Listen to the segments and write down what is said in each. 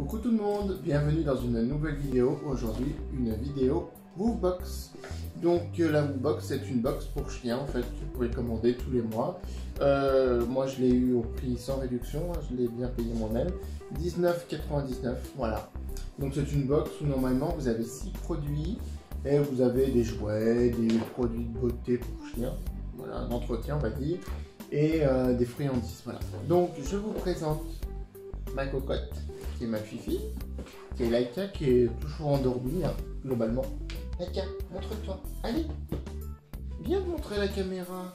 Coucou tout le monde, bienvenue dans une nouvelle vidéo. Aujourd'hui, une vidéo Woofbox. Donc la Woofbox, c'est une box pour chien en fait, que vous pouvez commander tous les mois. Moi je l'ai eu au prix sans réduction, je l'ai bien payé moi-même. 19,99 €, voilà. Donc c'est une box où normalement vous avez 6 produits et vous avez des jouets, des produits de beauté pour chien, voilà, un entretien on va dire, et des friandises, voilà. Donc je vous présente ma cocotte, qui est ma fifi, qui est Laika, qui est toujours endormie, hein, globalement. Laika, montre-toi, allez, viens montrer la caméra.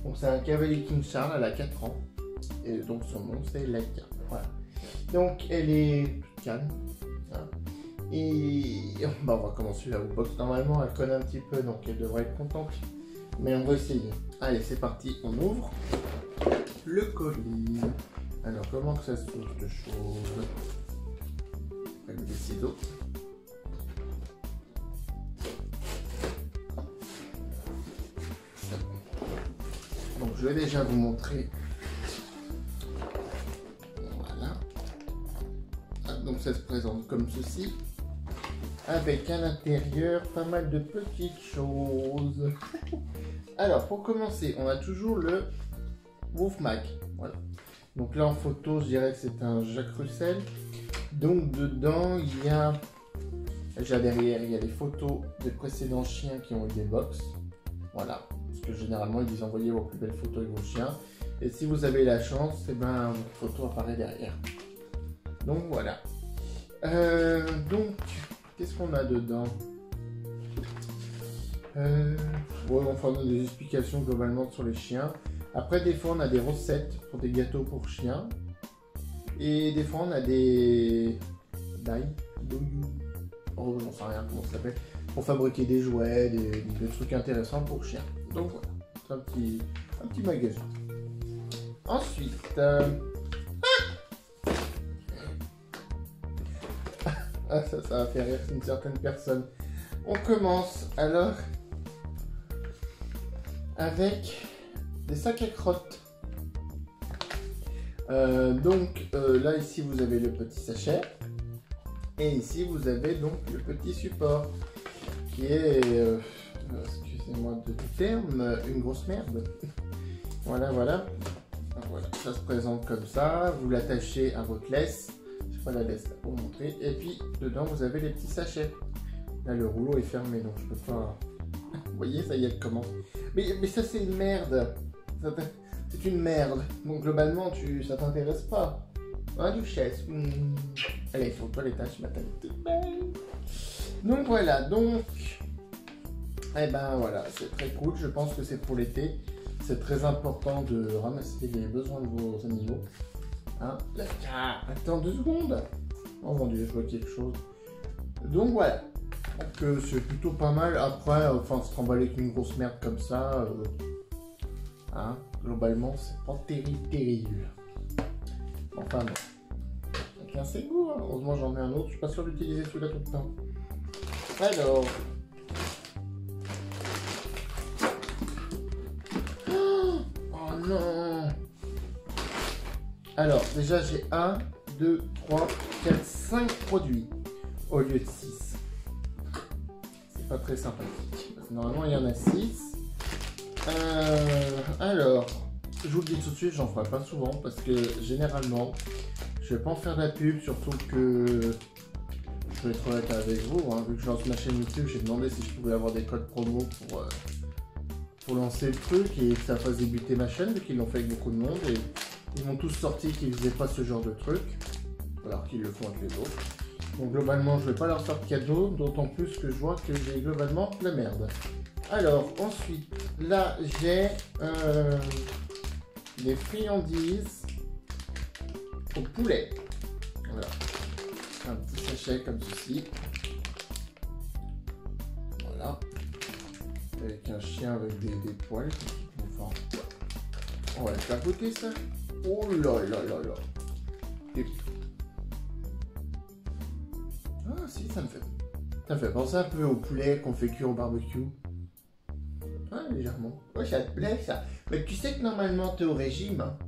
Donc c'est un cavalier King Charles, elle a 4 ans, et donc son nom c'est Laika, voilà. Donc elle est toute calme, hein. Et bah, on va commencer la box. Normalement elle connaît un petit peu, donc elle devrait être contente, mais on va essayer. Allez, c'est parti, on ouvre le colis. Alors, comment que ça se trouve cette chose? Avec des ciseaux. Donc, je vais déjà vous montrer. Voilà. Ah, donc, ça se présente comme ceci. Avec à l'intérieur pas mal de petites choses. Alors, pour commencer, on a toujours le Woofmac. Voilà. Donc là en photo, je dirais que c'est un Jacques Russell. Donc dedans, il y a, déjà derrière, il y a les photos des précédents chiens qui ont eu des box. Voilà, parce que généralement ils disent envoyez vos plus belles photos avec vos chiens. Et si vous avez la chance, et ben votre photo apparaît derrière. Donc voilà. Donc, qu'est-ce qu'on a dedans? Enfin, on a des explications globalement sur les chiens. Après, des fois, on a des recettes pour des gâteaux pour chiens. Et des fois, on a des... Oh, j'en sais rien comment ça s'appelle. Pour fabriquer des jouets, des trucs intéressants pour chiens. Donc voilà, c'est un petit magasin. Ensuite... Ah, ça va faire rire une certaine personne. On commence alors avec des sacs à crottes. Là ici vous avez le petit sachet et ici vous avez donc le petit support qui est, excusez-moi de terme, une grosse merde. Voilà, voilà, ça se présente comme ça. Vous l'attachez à votre laisse. Je sais pas la laisse là pour vous montrer. Et puis dedans vous avez les petits sachets. Là le rouleau est fermé donc je peux pas. Vous voyez, ça y est, comment. Mais ça c'est une merde. C'est une merde. Donc globalement, ça t'intéresse pas. Hein, duchesse. Allez, il faut pas les tâches, ma tête. Donc voilà, donc... Eh ben voilà, c'est très cool. Je pense que c'est pour l'été. C'est très important de ramasser les besoins de vos animaux. Hein, attends 2 secondes. Oh mon dieu, je vois quelque chose. Donc voilà. Donc c'est plutôt pas mal. Après, enfin, se trimballer avec une grosse merde comme ça... Hein, globalement, c'est pas terrible. Enfin bon. Chacun ses goûts, hein. Heureusement j'en ai un autre, je suis pas sûr d'utiliser celui-là tout le temps. Alors. Oh non. Alors, déjà j'ai 1, 2, 3, 4, 5 produits au lieu de 6. C'est pas très sympathique. Normalement il y en a 6. Alors, je vous le dis tout de suite, j'en ferai pas souvent parce que généralement, je vais pas en faire de la pub, surtout que je vais être honnête avec vous, hein, vu que je lance ma chaîne YouTube, j'ai demandé si je pouvais avoir des codes promo pour lancer le truc et que ça fasse débuter ma chaîne, vu qu'ils l'ont fait avec beaucoup de monde et ils m'ont tous sorti qu'ils faisaient pas ce genre de truc, alors qu'ils le font avec les autres. Donc globalement, je vais pas leur sortir cadeau, d'autant plus que je vois que j'ai globalement de la merde. Alors, ensuite, là, j'ai des friandises au poulet. Voilà. Un petit sachet comme ceci. Voilà. Avec un chien avec des poils. Enfin, on va le faire goûter ça. Oh là là là là. Et... Ah si, ça me fait penser un peu au poulet qu'on fait cuire au barbecue. Ah, légèrement. Ouais, ça te plaît ça. Mais tu sais que normalement t'es au régime. Hein.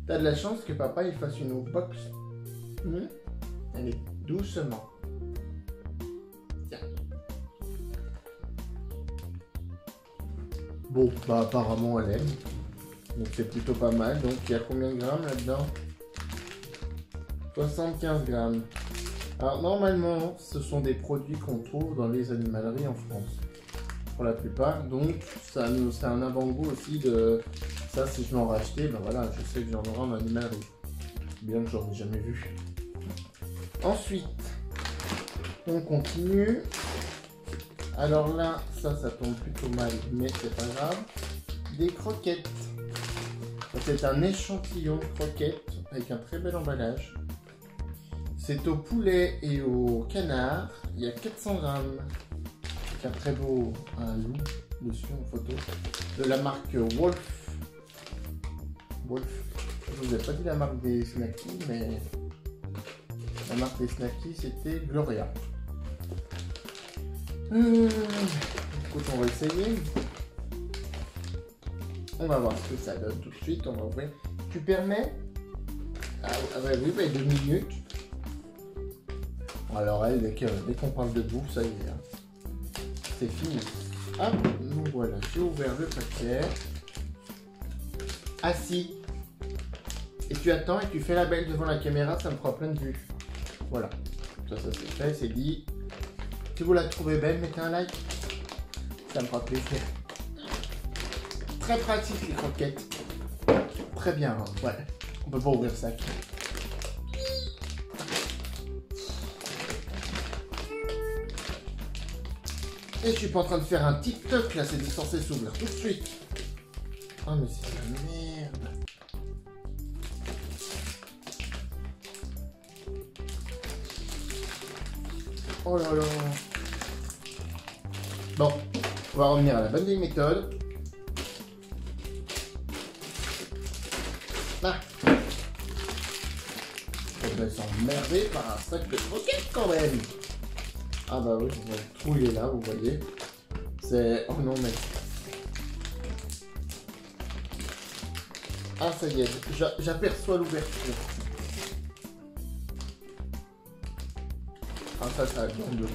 T'as de la chance que papa il fasse une box. Allez, doucement. Tiens. Bon, bah apparemment elle aime. Donc c'est plutôt pas mal. Donc il y a combien de grammes là-dedans? 75 grammes. Alors normalement, ce sont des produits qu'on trouve dans les animaleries en France. Pour la plupart. Donc ça c'est un avant-goût aussi de... Ça, si je veux en racheter, ben voilà, je sais que j'en aurai en animalerie. Bien que j'en ai jamais vu. Ensuite, on continue. Alors là, ça tombe plutôt mal, mais c'est pas grave. Des croquettes. C'est un échantillon de croquettes avec un très bel emballage. C'est au poulet et au canard. Il y a 400 grammes. Avec un très beau loup dessus en photo. De la marque Wolf. Je vous ai pas dit la marque des Snackies, mais la marque des Snackies c'était Gloria. Écoute, on va essayer. On va voir ce que ça donne tout de suite. On va ouvrir. Tu permets? Ah bah oui, bah 2 minutes. Alors elle, dès qu'on parle de bouffe, ça y est, hein. C'est fini. Hop, donc voilà, j'ai ouvert le paquet. Assis. Et tu attends et tu fais la belle devant la caméra, ça me fera plein de vues. Voilà. Ça c'est fait, c'est dit. Si vous la trouvez belle, mettez un like. Ça me fera plaisir. Très pratique les croquettes. Très bien, hein. Ouais. On peut pas ouvrir ça. Et je suis pas en train de faire un TikTok là, c'est censé s'ouvrir tout de suite. Oh mais c'est de la merde. Oh là là. Bon, on va revenir à la bonne vieille méthode. Ah. On va s'emmerder par un sac de croquettes quand même. Ah bah oui, le trou il est là, vous voyez. C'est... Oh non mais... Ah ça y est, j'aperçois l'ouverture. Ah ça demande de...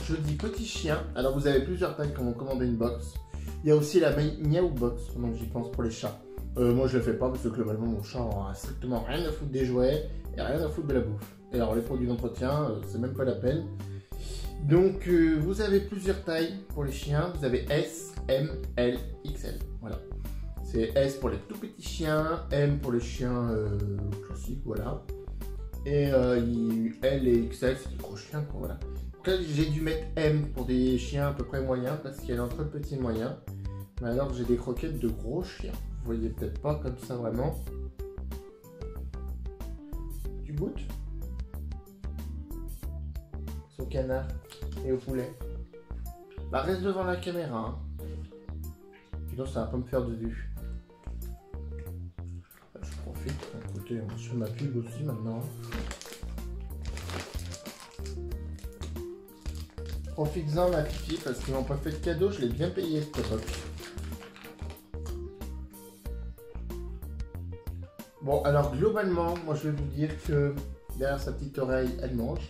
Je dis petit chien. Alors vous avez plusieurs tailles quand vous commandez une box. Il y a aussi la Miaou Box, donc j'y pense pour les chats. Moi je le fais pas parce que globalement mon chat a strictement rien à foutre des jouets et rien à foutre de la bouffe. Et alors les produits d'entretien, c'est même pas la peine. Donc vous avez plusieurs tailles pour les chiens. Vous avez S, M, L, XL. Voilà. C'est S pour les tout petits chiens, M pour les chiens classiques, voilà. Et L et XL, c'est des gros chiens, quoi, voilà. Donc là, j'ai dû mettre M pour des chiens à peu près moyens, parce qu'il y a entre le petit et moyen. Mais alors, j'ai des croquettes de gros chiens. Vous voyez peut-être pas comme ça, vraiment. Tu goûtes? Au canard et au poulet. Bah, reste devant la caméra, hein. Sinon, ça va pas me faire de vue. Je profite. Écoutez, on se ma pub aussi maintenant. Profites-en ma pipi parce qu'ils m'ont pas fait de cadeau, je l'ai bien payé cette époque. Bon, alors globalement, moi je vais vous dire que derrière sa petite oreille, elle mange.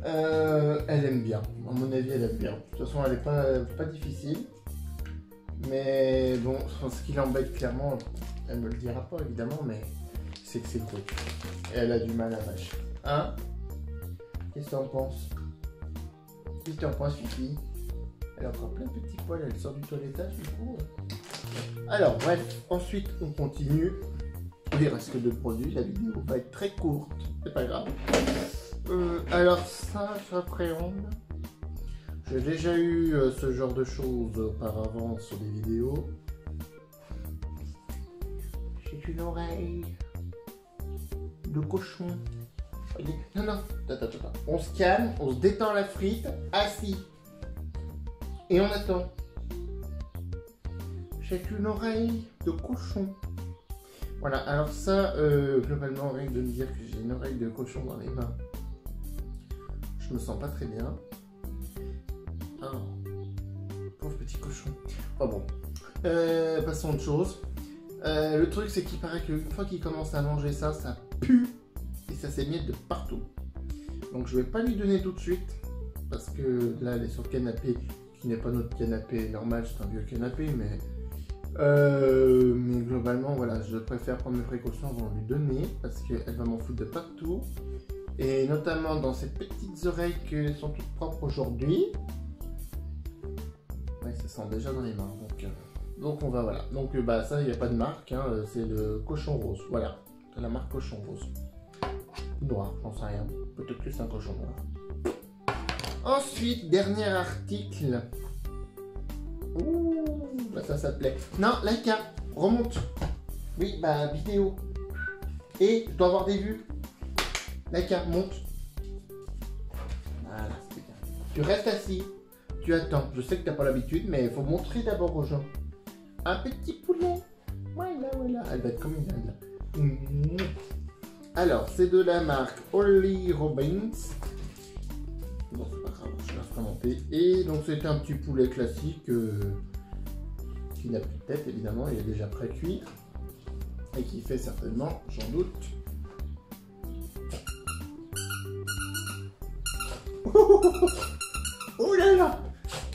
Elle aime bien. À mon avis, elle aime bien. De toute façon, elle est pas difficile. Mais bon, ce qui l'embête clairement, elle me le dira pas évidemment, mais c'est que c'est gros. Et elle a du mal à vache. Hein? Qu'est-ce que t'en penses? Qu'est-ce que t'en penses, Fifi? Elle a encore plein de petits poils, elle sort du toilettage du coup. Alors, bref, ensuite on continue. Il reste que 2 produits, la vidéo va être très courte, c'est pas grave. Alors ça, j'appréhende. J'ai déjà eu ce genre de choses auparavant sur des vidéos. J'ai une oreille de cochon. Non, non, attends. On se calme, on se détend la frite, assis. Et on attend. J'ai une oreille de cochon. Voilà, alors ça, globalement, rien que de me dire que j'ai une oreille de cochon dans les mains, je me sens pas très bien. Oh, pauvre petit cochon. Oh bon, passons à autre chose. Le truc, c'est qu'il paraît qu'une fois qu'il commence à manger ça, ça pue et ça s'émiette de partout. Donc je vais pas lui donner tout de suite. Parce que là, elle est sur le canapé, qui n'est pas notre canapé normal, c'est un vieux canapé, mais globalement, voilà, je préfère prendre mes précautions avant de lui donner, parce qu'elle va m'en foutre de partout. Et notamment dans ces petites oreilles qui sont toutes propres aujourd'hui. Ouais, ça sent déjà dans les mains, donc on va, voilà. Donc bah ça, il n'y a pas de marque, hein, c'est le cochon rose, voilà. C'est la marque cochon rose. Noir, j'en sais rien, peut-être que c'est un cochon noir. Ensuite, dernier article. Ouh, bah ça te plaît. Non, Laika, remonte. Oui, bah vidéo. Et je dois avoir des vues. Laika, monte. Voilà, c'est bien. Tu restes assis. Tu attends. Je sais que tu n'as pas l'habitude, mais il faut montrer d'abord aux gens. Un petit poulet. Voilà, voilà. Elle va être comme une inde. Alors, c'est de la marque Holly Robbins. Bon, c'est pas grave, je la ferai monter. Et donc, c'est un petit poulet classique qui n'a plus de tête, évidemment. Il est déjà pré-cuit. Et qui fait certainement, j'en doute. Oh là là!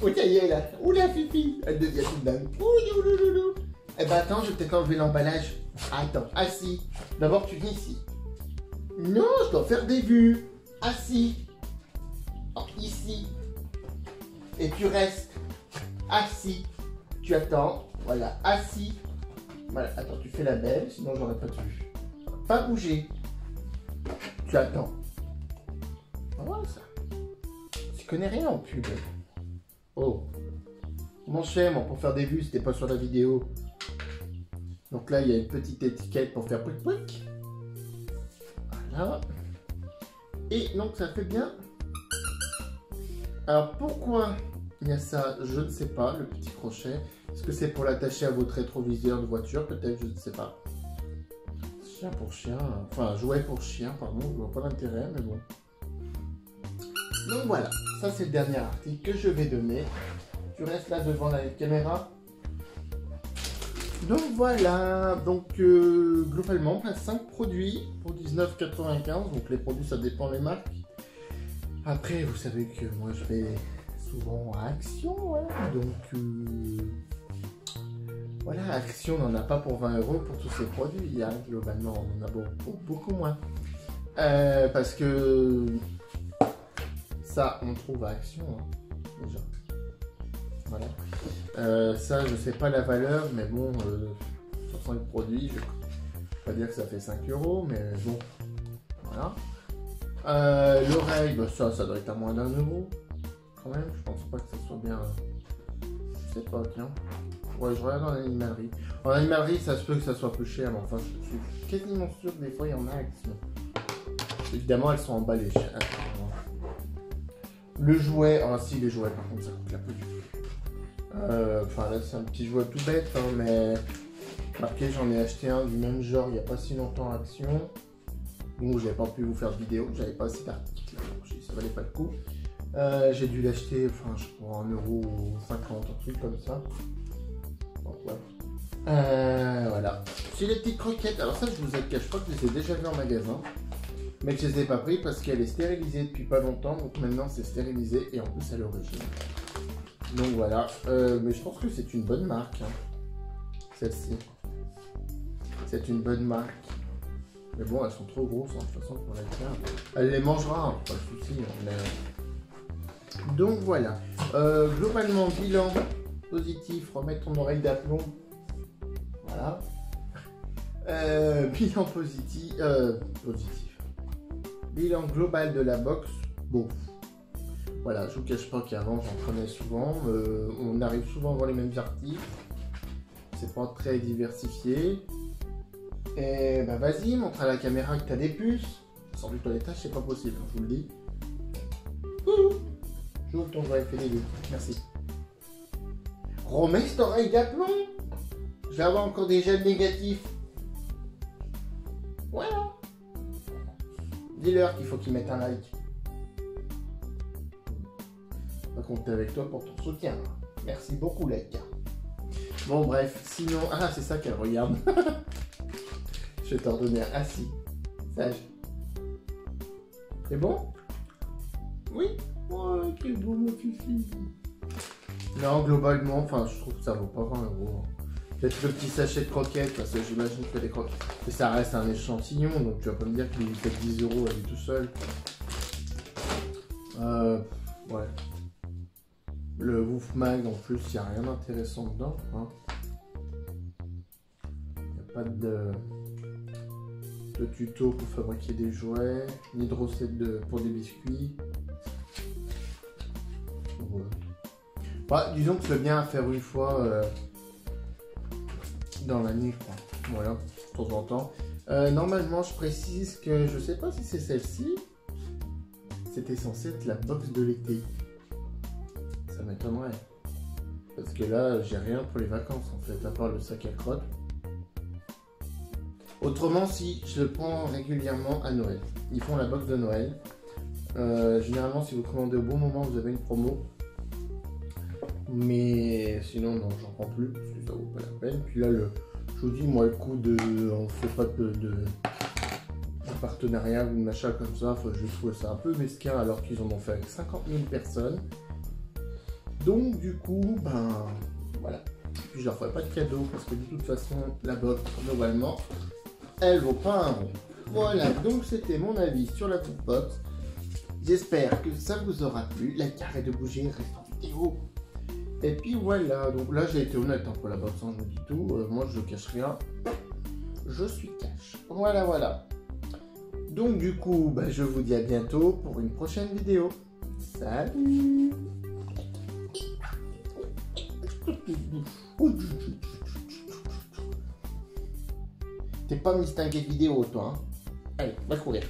Oh, ça y est là! Oh la fifi! Elle devient toute dingue. Eh ben attends, je vais peut-être enlever l'emballage. Attends, assis. D'abord, tu viens ici. Non, je dois faire des vues. Assis. Oh, ici. Et tu restes assis. Tu attends. Voilà, assis. Voilà, attends, tu fais la belle, sinon j'aurais pas de vue. Pas bouger. Tu attends. Voilà ça. Tu connais rien en pub. Oh. Comment je fais, moi, pour faire des vues, c'était pas sur la vidéo. Donc là, il y a une petite étiquette pour faire pouic pouic. Voilà. Et donc, ça fait bien. Alors, pourquoi il y a ça? Je ne sais pas, le petit crochet. Est-ce que c'est pour l'attacher à votre rétroviseur de voiture? Peut-être, je ne sais pas. Chien pour chien. Enfin, jouet pour chien, pardon. Je vois pas l'intérêt, mais bon. Donc voilà, ça c'est le dernier article que je vais donner. Tu restes là devant la caméra. Donc voilà, donc globalement, on a 5 produits pour 19,95 €. Donc les produits, ça dépend des marques. Après, vous savez que moi je vais souvent à Action, hein, donc voilà, Action n'en a pas pour 20 € pour tous ces produits, hein, globalement, on en a beaucoup moins. Parce que ça, on trouve à Action, hein, déjà. Voilà. Ça, je sais pas la valeur, mais bon, 60 produits, je vais pas dire que ça fait 5 €, mais bon, voilà. L'oreille, bah ça doit être à moins d'1 € quand même. Je pense pas que ça soit bien. Je sais pas, tiens. Ouais, je regarde en animalerie. En animalerie, ça se peut que ça soit plus cher, mais enfin, je suis quasiment sûr que des fois il y en a Action. Évidemment, elles sont emballées. Le jouet, ah si, les jouets, par contre, ça coûte la peau du tout. Enfin, là, c'est un petit jouet tout bête, hein, mais marqué, j'en ai acheté un du même genre il n'y a pas si longtemps à Action. Bon, j'avais pas pu vous faire de vidéo, j'avais pas assez d'articles, ça valait pas le coup. J'ai dû l'acheter, enfin, je crois, 1,50 €, un truc comme ça. Donc, ouais. Voilà. C'est les petites croquettes. Alors, ça, je vous cache pas que je les ai déjà vues en magasin, mais que je les ai pas pris parce qu'elle est stérilisée depuis pas longtemps. Donc, maintenant, c'est stérilisé et en plus à l'origine. Donc, voilà. Mais je pense que c'est une bonne marque, hein, celle-ci. C'est une bonne marque. Mais bon, elles sont trop grosses, hein, de toute façon, pour la faire. Elle les mangera, hein, pas de souci. Mais... Donc voilà. Globalement, bilan positif, remettre ton oreille d'aplomb. Voilà. Bilan positif. Bilan global de la box. Bon. Voilà, je vous cache pas qu'avant, j'en prenais souvent. On arrive souvent à voir les mêmes articles. C'est pas très diversifié. Et bah vas-y, montre à la caméra que t'as des puces. Sans du toilettage, c'est pas possible, je vous le dis. J'ouvre ton oreille, fais des vues. Merci. Remets cette oreille d'aplomb. Je vais avoir encore des gels négatifs. Voilà. Dis-leur qu'il faut qu'ils mettent un like. On va compter avec toi pour ton soutien. Merci beaucoup, Laika. Bon, bref, sinon... Ah, c'est ça qu'elle regarde. Je vais t'en donner un assis. Sage. C'est bon? Oui. Oh, quel beau mon fifi. Non, globalement, enfin, je trouve que ça vaut pas 20 €. Peut-être le petit sachet de croquettes, parce que j'imagine que les croquettes... Mais ça reste un échantillon, donc tu vas pas me dire qu'il fait 10 € à lui tout seul. Ouais. Le Wouf Mag, en plus, il n'y a rien d'intéressant dedans. Hein. Il n'y a pas de tuto pour fabriquer des jouets, ni de recettes pour des biscuits. Ouais. Bah, disons que c'est bien à faire une fois dans l'année, quoi. Voilà, de temps en temps. Normalement, je précise que je sais pas si c'est celle-ci. C'était censé être la box de l'été. Ça m'étonnerait. Parce que là, j'ai rien pour les vacances, en fait, à part le sac à crottes. Autrement, si, je le prends régulièrement à Noël. Ils font la box de Noël. Généralement, si vous commandez au bon moment, vous avez une promo. Mais sinon, non, j'en prends plus, parce que ça vaut pas la peine. Puis là, je vous dis, moi, le coup de... On fait pas de partenariat ou de machin comme ça, enfin, je trouve ça un peu mesquin, alors qu'ils en ont fait avec 50 000 personnes. Donc, du coup, ben, voilà. Puis je leur ferai pas de cadeau, parce que de toute façon, la box, globalement, elle vaut pas un rond. Voilà, donc c'était mon avis sur la box. J'espère que ça vous aura plu. Like, arrête de bouger, reste en vidéo. Et puis voilà, donc là j'ai été honnête pour la box, hein, je vous dis tout. Moi je ne cache rien. Je suis cash. Voilà, voilà. Donc du coup, bah, je vous dis à bientôt pour une prochaine vidéo. Salut. T'es pas mistingué vidéo toi, hein. Allez, va courir.